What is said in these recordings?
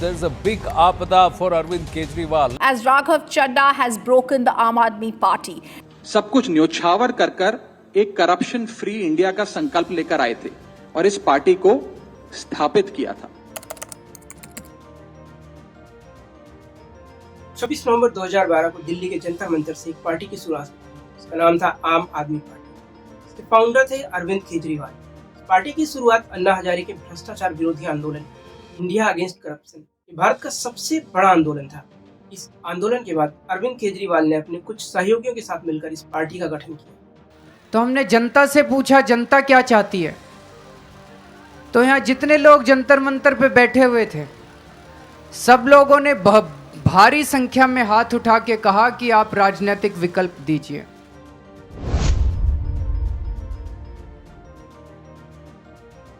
There's a big aapada for Arvind Kejriwal. As Raghav Chadda has broken the Aam Aadmi Party. सब कुछ न्योछावर कर कर एक करप्शन फ्री इंडिया का संकल्प लेकर आए थे और इस पार्टी को स्थापित किया था। 26 नवंबर 2012 को दिल्ली के जंतर मंतर से एक पार्टी की शुरुआत हुई। इसका नाम था आम आदमी पार्टी। इसके फाउंडर थे अरविंद केजरीवाल। पार्टी की शुरुआत अन्ना हजारे के भ्रष्टाचार विरोधी आंदोलन इंडिया अगेंस्ट करप्शन भारत का सबसे बड़ा आंदोलन था। इस आंदोलन के बाद अरविंद केजरीवाल ने अपने कुछ सहयोगियों के साथ मिलकर इस पार्टी का गठन किया। तो हमने जनता से पूछा जनता क्या चाहती है। तो यहाँ जितने लोग जंतर मंतर पे बैठे हुए थे सब लोगों ने भारी संख्या में हाथ उठा के कहा कि आप राजनीतिक विकल्प दीजिए।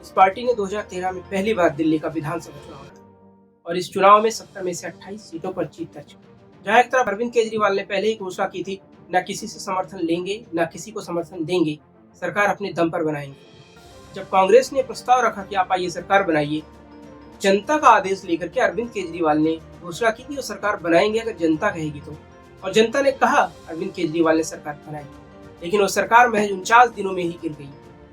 इस पार्टी ने 2013 में पहली बार दिल्ली का विधानसभा चुनाव लड़ा और इस चुनाव में 70 में से 28 सीटों पर जीत दर्ज की। जहां एक तरफ अरविंद केजरीवाल ने पहले ही घोषणा की थी न किसी से समर्थन लेंगे न किसी को समर्थन देंगे, सरकार अपने दम पर बनाएंगे। जब कांग्रेस ने प्रस्ताव रखा कि आप आइए सरकार बनाइए, जनता का आदेश लेकर के अरविंद केजरीवाल ने घोषणा की कि वो सरकार बनाएंगे अगर जनता कहेगी तो, और जनता ने कहा अरविंद केजरीवाल ने सरकार बनाई। लेकिन वो सरकार महज 49 दिनों में ही गिर गई।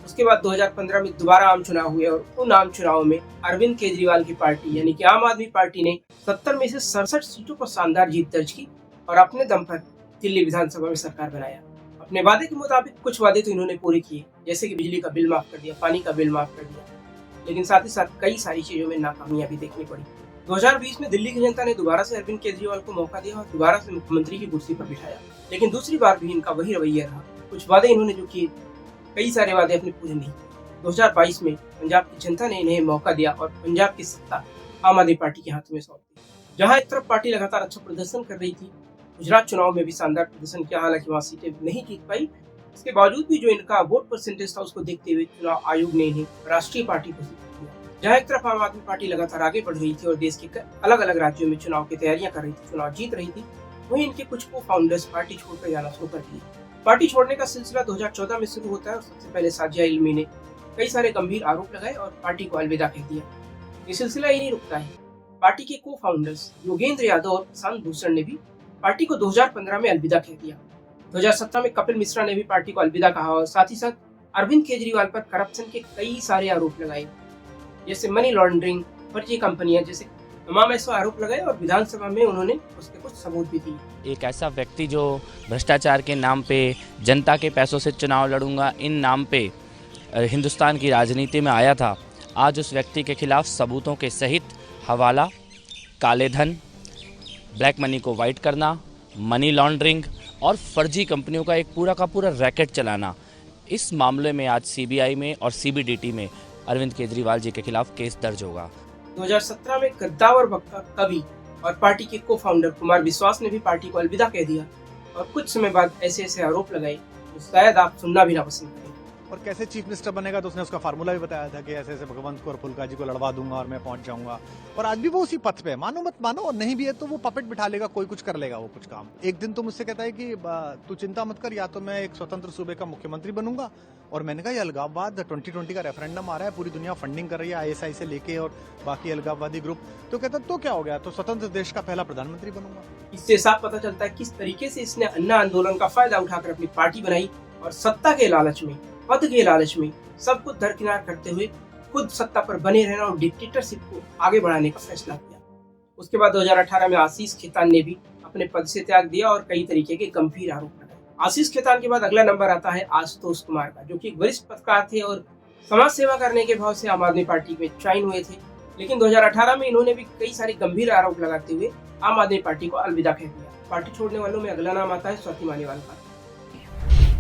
उसके बाद 2015 में दोबारा आम चुनाव हुए और उन आम चुनावों में अरविंद केजरीवाल की पार्टी यानी कि आम आदमी पार्टी ने 70 में से 67 सीटों पर शानदार जीत दर्ज की और अपने दम पर दिल्ली विधानसभा में सरकार बनाया। अपने वादे के मुताबिक कुछ वादे तो इन्होंने पूरे किए, जैसे कि बिजली का बिल माफ कर दिया, पानी का बिल माफ कर दिया, लेकिन साथ ही साथ कई सारी चीजों में नाकामियां भी देखनी पड़ी। 2020 में दिल्ली की जनता ने दोबारा से अरविंद केजरीवाल को मौका दिया और दोबारा से मुख्यमंत्री की कुर्सी पर बिठाया, लेकिन दूसरी बार भी इनका वही रवैया रहा। कुछ वादे इन्होंने जो किए, कई सारे वादे अपने पूरे नहीं किए। 2022 में पंजाब की जनता ने इन्हें मौका दिया और पंजाब की सत्ता आम आदमी पार्टी के हाथों में सौंप दी। जहां एक तरफ पार्टी लगातार अच्छा प्रदर्शन कर रही थी, गुजरात चुनाव में भी शानदार प्रदर्शन किया, हालांकि वहां सीटें नहीं जीत पाई। इसके बावजूद भी जो इनका वोट परसेंटेज था उसको देखते हुए चुनाव आयोग ने इन्हें राष्ट्रीय पार्टी घोषित किया। जहां एक तरफ आम आदमी पार्टी लगातार आगे बढ़ रही थी और देश के अलग अलग राज्यों में चुनाव की तैयारियां कर रही थी, चुनाव जीत रही थी, वहीं इनके कुछ को फाउंडर्स पार्टी छोड़कर जाना शुरू कर दिए। पार्टी छोड़ने का सिलसिला 2014 में शुरू होता है और सबसे पहले साजिया इल्मी ने कई सारे गंभीर आरोप लगाए और पार्टी को अलविदा कह दिया। ये सिलसिला ही नहीं रुकता है। पार्टी के को फाउंडर्स योगेंद्र यादव और प्रशांत भूषण ने भी पार्टी को 2015 में अलविदा कह दिया। 2017 में कपिल मिश्रा ने भी पार्टी को अलविदा कहा और साथ ही साथ अरविंद केजरीवाल पर करप्शन के कई सारे आरोप लगाए, जैसे मनी लॉन्ड्रिंग, फर्जी कंपनियां, जैसे तमाम ऐसे आरोप लगाए और विधानसभा में उन्होंने उसके कुछ सबूत भी दिए। एक ऐसा व्यक्ति जो भ्रष्टाचार के नाम पे, जनता के पैसों से चुनाव लड़ूंगा इन नाम पे हिंदुस्तान की राजनीति में आया था, आज उस व्यक्ति के खिलाफ सबूतों के सहित हवाला, काले धन, ब्लैक मनी को वाइट करना, मनी लॉन्ड्रिंग और फर्जी कंपनियों का एक पूरा का पूरा रैकेट चलाना, इस मामले में आज सीबीआई में और सीबीडीटी में अरविंद केजरीवाल जी के खिलाफ केस दर्ज होगा। 2017 में गद्दावर वक्ता, कवि और पार्टी के को फाउंडर कुमार विश्वास ने भी पार्टी को अलविदा कह दिया और कुछ समय बाद ऐसे ऐसे आरोप लगाए जो शायद आप सुनना भी ना पसंद करें। और कैसे चीफ मिनिस्टर बनेगा तो उसने उसका फार्मूला भी बताया था कि ऐसे ऐसे भगवंत को और फुल्का जी को लड़वा दूंगा और मैं पहुंच जाऊंगा। और आज भी वो उसी पथ पे है, मानो मत मानो, और नहीं भी है तो वो पपेट बिठा लेगा, कोई कुछ कर लेगा वो कुछ काम। एक दिन तो मुझसे कहता है कि तू चिंता मत कर, या तो मैं एक स्वतंत्र सूबे का मुख्यमंत्री बनूंगा। और मैंने कहा ये अलगाववाद 2020 का रेफरेंडम आ रहा है, पूरी दुनिया फंडिंग कर रही है ISI से लेके और बाकी अलगाववादी ग्रुप, तो कहता तो क्या हो गया, तो स्वतंत्र देश का पहला प्रधानमंत्री बनूंगा। इससे साफ पता चलता है किस तरीके से इसने अन्ना आंदोलन का फायदा उठाकर अपनी पार्टी बनाई और सत्ता के लालच में, पद के लालच में सब कुछ दरकिनार करते हुए खुद सत्ता पर बने रहना और डिक्टेटरशिप को आगे बढ़ाने का फैसला किया। उसके बाद 2018 में आशीष खेतान ने भी अपने पद से त्याग दिया और कई तरीके के गंभीर आरोप लगाए। आशीष खेतान के बाद अगला नंबर आता है आशुतोष कुमार का, जो कि वरिष्ठ पत्रकार थे और समाज सेवा करने के भाव से आम आदमी पार्टी में ज्वाइन हुए थे। लेकिन 2018 में इन्होंने भी कई सारे गंभीर आरोप लगाते हुए आम आदमी पार्टी को अलविदा कह दिया। पार्टी छोड़ने वालों में अगला नाम आता है स्वाति मालीवाल का।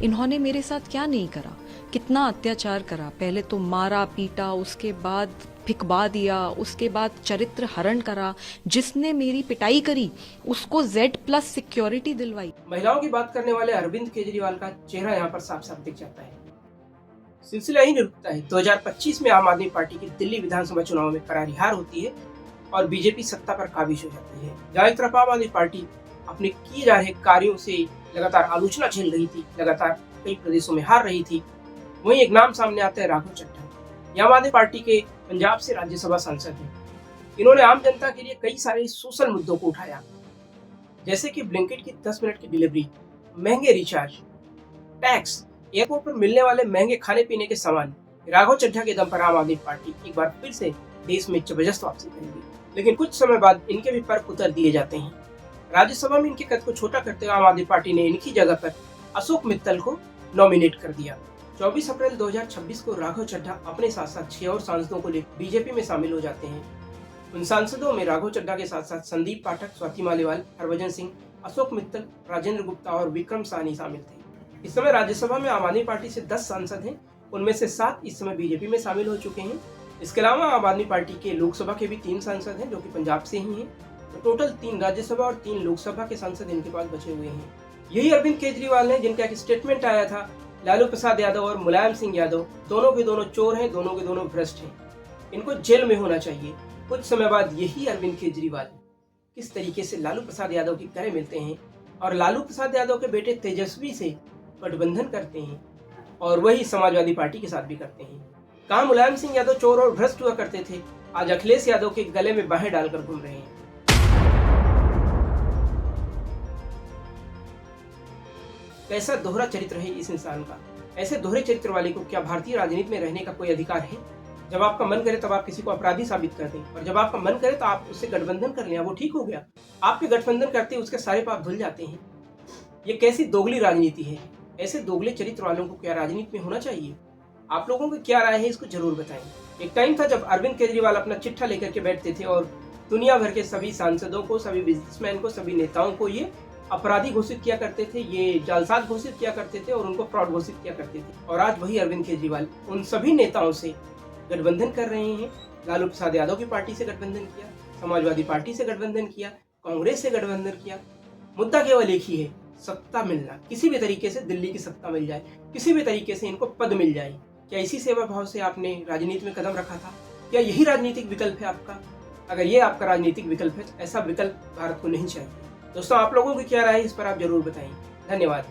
इन्होंने मेरे साथ क्या नहीं करा, कितना अत्याचार करा। पहले तो मारा पीटा, उसके बाद फिकवा दिया, उसके बाद चरित्र हरण करा। जिसने मेरी पिटाई करी उसको Z+ सिक्योरिटी दिलवाई। महिलाओं की बात करने वाले अरविंद केजरीवाल का चेहरा यहाँ पर साफ साफ दिख जाता है। सिलसिला ही नहीं रुकता है। 2025 में आम आदमी पार्टी की दिल्ली विधानसभा चुनाव में करारी हार होती है और बीजेपी सत्ता पर काबिज हो जाती है। जहाँ एक तरफ आम आदमी पार्टी अपने किए जा रहे कार्यों से लगातार आलोचना झेल रही थी, लगातार कई प्रदेशों में हार रही थी, वहीं एक नाम सामने आता है राघव चड्ढा। आम आदमी पार्टी के पंजाब से राज्यसभा सांसद हैं। इन्होंने आम जनता के लिए कई सारे सोशल मुद्दों को उठाया, जैसे कि ब्लिंकिट की 10 मिनट की डिलीवरी, महंगे रिचार्ज, टैक्स, एयरपोर्ट पर मिलने वाले महंगे खाने पीने के सामान। राघव चड्ढा के दम पर आम आदमी पार्टी एक बार फिर से देश में जबरदस्त वापसी करेगी, लेकिन कुछ समय बाद इनके भी पर उतर दिए जाते हैं। राज्यसभा में इनके कद को छोटा करते हुए आम आदमी पार्टी ने इनकी जगह पर अशोक मित्तल को नॉमिनेट कर दिया। 24 अप्रैल 2026 को राघव चड्ढा अपने साथ साथ 6 और सांसदों को लेकर बीजेपी में शामिल हो जाते हैं। उन सांसदों में राघव चड्ढा के साथ साथ संदीप पाठक, स्वाति मालीवाल, हरभजन सिंह, अशोक मित्तल, राजेंद्र गुप्ता और विक्रम साहनी शामिल थे। इस समय राज्यसभा में आम आदमी पार्टी से 10 सांसद हैं, उनमें से 7 इस समय बीजेपी में शामिल हो चुके हैं। इसके अलावा आम आदमी पार्टी के लोकसभा के भी 3 सांसद हैं जो कि पंजाब से ही हैं। तो टोटल 3 राज्यसभा और 3 लोकसभा के सांसद इनके पास बचे हुए हैं। यही अरविंद केजरीवाल ने, जिनका एक स्टेटमेंट आया था, लालू प्रसाद यादव और मुलायम सिंह यादव दोनों के दोनों चोर हैं, दोनों के दोनों भ्रष्ट हैं, इनको जेल में होना चाहिए। कुछ समय बाद यही अरविंद केजरीवाल किस तरीके से लालू प्रसाद यादव की गले मिलते हैं और लालू प्रसाद यादव के बेटे तेजस्वी से गठबंधन करते हैं और वही समाजवादी पार्टी के साथ भी करते हैं। कहा मुलायम सिंह यादव चोर और भ्रष्ट हुआ करते थे, आज अखिलेश यादव के गले में बाहें डालकर घूम रहे हैं। कैसा दोहरा चरित्र है इस इंसान का। ऐसे दोहरे चरित्र वाले को क्या भारतीय राजनीति में रहने का कोई अधिकार है? जब आपका मन करे तब आप किसी को अपराधी साबित कर दें, और जब आपका मन करे तो आप उससे गठबंधन कर लें, वो ठीक हो गया। आपके गठबंधन करते उसके सारे पाप धुल जाते हैं। ये कैसी दोगली राजनीति है? ऐसे दोगले चरित्र वालों को क्या राजनीति में होना चाहिए? आप लोगों की क्या राय है, इसको जरूर बताएं। एक टाइम था जब अरविंद केजरीवाल अपना चिट्ठा लेकर के बैठते थे और दुनिया भर के सभी सांसदों को, सभी बिजनेसमैन को, सभी नेताओं को ये अपराधी घोषित किया करते थे, ये जालसाज घोषित किया करते थे और उनको फ्रॉड घोषित किया करते थे। और आज वही अरविंद केजरीवाल उन सभी नेताओं से गठबंधन कर रहे हैं। लालू प्रसाद यादव की पार्टी से गठबंधन किया, समाजवादी पार्टी से गठबंधन किया, कांग्रेस से गठबंधन किया। मुद्दा केवल एक ही है, सत्ता मिलना। किसी भी तरीके से दिल्ली की सत्ता मिल जाए, किसी भी तरीके से इनको पद मिल जाए। क्या इसी सेवा भाव से आपने राजनीति में कदम रखा था? क्या यही राजनीतिक विकल्प है आपका? अगर ये आपका राजनीतिक विकल्प है, ऐसा विकल्प भारत को नहीं चाहिए। दोस्तों, आप लोगों की क्या राय है, इस पर आप जरूर बताएं। धन्यवाद।